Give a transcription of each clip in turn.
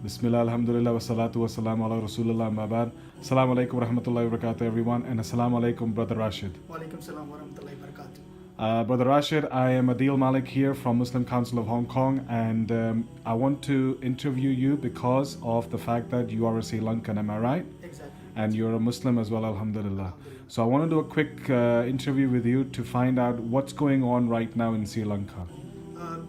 Bismillah, alhamdulillah, wa salatu wa salam ala rasulullah, ma ba'd. Assalamu alaikum wa rahmatullahi wa barakatuh, everyone, and assalamu alaikum, Brother Rashid. Walaikum salam wa rahmatullahi wa barakatuh. Brother Rashid, I am Adil Malik here from Muslim Council of Hong Kong, and I want to interview you because of the fact that you are a Sri Lankan, am I right? Exactly. And you're a Muslim as well, alhamdulillah. So I want to do a quick interview with you to find out what's going on right now in Sri Lanka.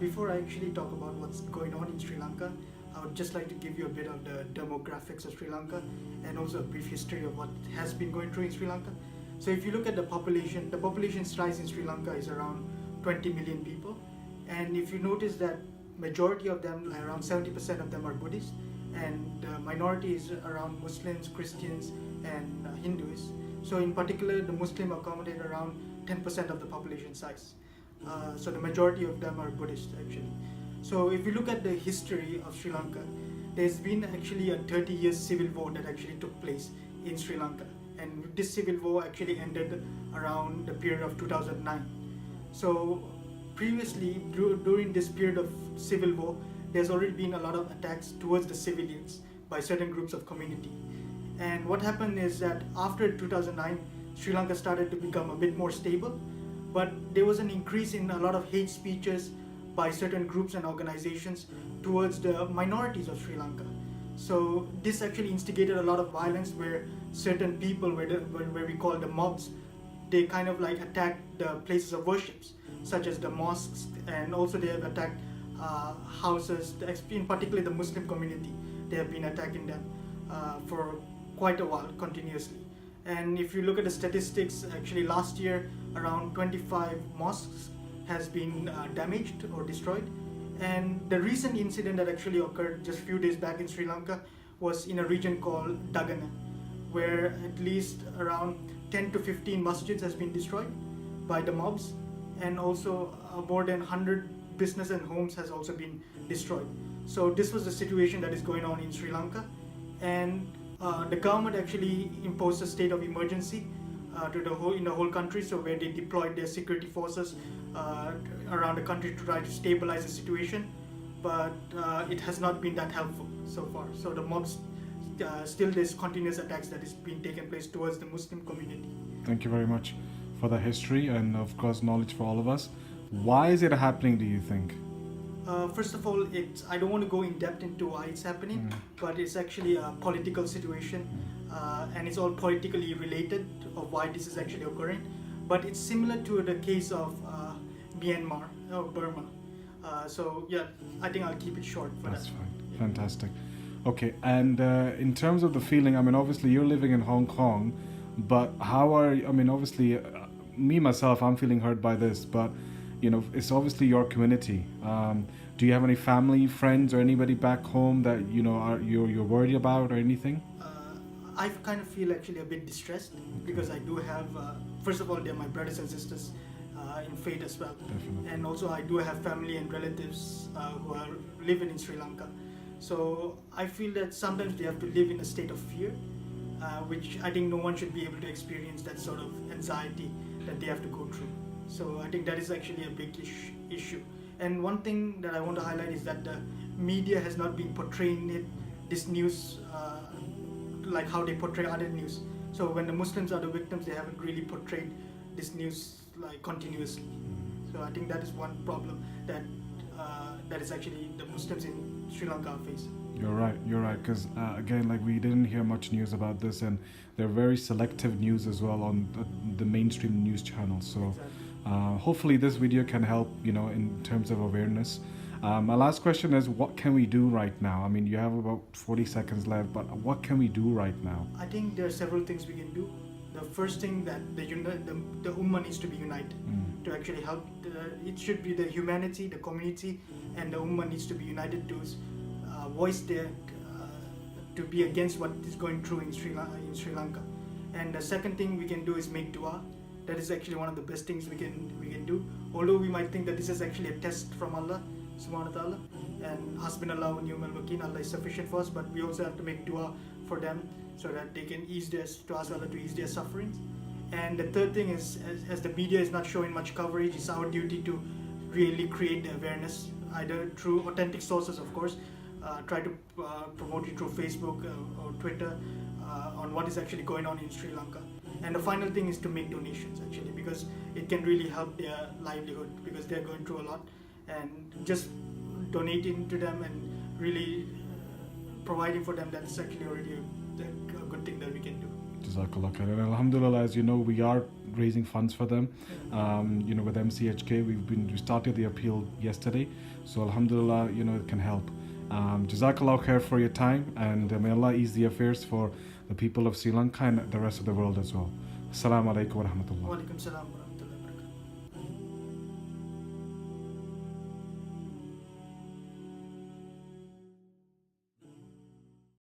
Before I actually talk about what's going on in Sri Lanka, I would just like to give you a bit of the demographics of Sri Lanka and also a brief history of what has been going through in Sri Lanka. So if you look at the population size in Sri Lanka is around 20 million people. And if you notice that majority of them, around 70% of them are Buddhist, and the minority is around Muslims, Christians, and Hindus. So in particular, the Muslim accommodate around 10% of the population size. So the majority of them are Buddhist actually. So if you look at the history of Sri Lanka, there's been actually a 30 years civil war that actually took place in Sri Lanka. And this civil war actually ended around the period of 2009. So previously, during this period of civil war, there's already been a lot of attacks towards the civilians by certain groups of community. And what happened is that after 2009, Sri Lanka started to become a bit more stable, but there was an increase in a lot of hate speeches by certain groups and organizations towards the minorities of Sri Lanka. So this actually instigated a lot of violence where certain people, where we call the mobs, they kind of like attacked the places of worships, such as the mosques, and also they have attacked houses, in particular the Muslim community. They have been attacking them for quite a while continuously. And if you look at the statistics, actually last year around 25 mosques has been damaged or destroyed. And the recent incident that actually occurred just a few days back in Sri Lanka was in a region called Dagana, where at least around 10 to 15 masjids has been destroyed by the mobs, and also more than 100 business and homes has also been destroyed. So this was the situation that is going on in Sri Lanka, and the government actually imposed a state of emergency in the whole country, so where they deployed their security forces around the country to try to stabilize the situation, but it has not been that helpful so far. So the mobs, still there's continuous attacks that is being taken place towards the Muslim community. Thank you very much for the history and of course knowledge for all of us. Why is it happening, do you think? First of all, I don't want to go in depth into why it's happening, but it's actually a political situation, and it's all politically related of why this is actually occurring. But it's similar to the case of Myanmar or Burma. So yeah, I think I'll keep it short for That's that. fine. Fantastic. Okay, and in terms of the feeling, I mean, obviously you're living in Hong Kong, but obviously, me myself, I'm feeling hurt by this, but it's obviously your community. Do you have any family, friends, or anybody back home that you're worried about or anything? I kind of feel actually a bit distressed because I do have, first of all, they're my brothers and sisters in faith as well. Definitely. And also I do have family and relatives who are living in Sri Lanka. So I feel that sometimes they have to live in a state of fear, which I think no one should be able to experience that sort of anxiety that they have to go through. So I think that is actually a big issue. And one thing that I want to highlight is that the media has not been portraying this news like how they portray other news. So when the Muslims are the victims, they haven't really portrayed this news like continuously. So I think that is one problem that is actually the Muslims in Sri Lanka face. You're right, because again, like we didn't hear much news about this, and they're very selective news as well on the mainstream news channels. So Exactly. hopefully this video can help, in terms of awareness. My last question is, what can we do right now? I mean, you have about 40 seconds left, but what can we do right now? I think there are several things we can do. The first thing that the Ummah needs to be united to actually help. It should be the humanity, the community, and the Ummah needs to be united to voice to be against what is going through in Sri Lanka. And the second thing we can do is make dua. That is actually one of the best things we can do. Although we might think that this is actually a test from Allah subhanahu wa ta'ala, and hasbunallahu wa ni'mal wakeel, Allah is sufficient for us, but we also have to make dua for them so that they can ask Allah to ease their sufferings. And the third thing is, as the media is not showing much coverage, it's our duty to really create the awareness, either through authentic sources, of course, try to promote it through Facebook or Twitter on what is actually going on in Sri Lanka. And the final thing is to make donations actually, because it can really help their livelihood, because they're going through a lot, and just donating to them and really providing for them, that's actually already a good thing that we can do. Jazakallah khair. And alhamdulillah, as you know, we are raising funds for them. With MCHK, we started the appeal yesterday, so alhamdulillah, it can help. Jazakallah khair for your time, and may Allah ease the affairs for the people of Sri Lanka and the rest of the world as well. Assalamu alaikum wa rahmatullah. Wa alaikum salam.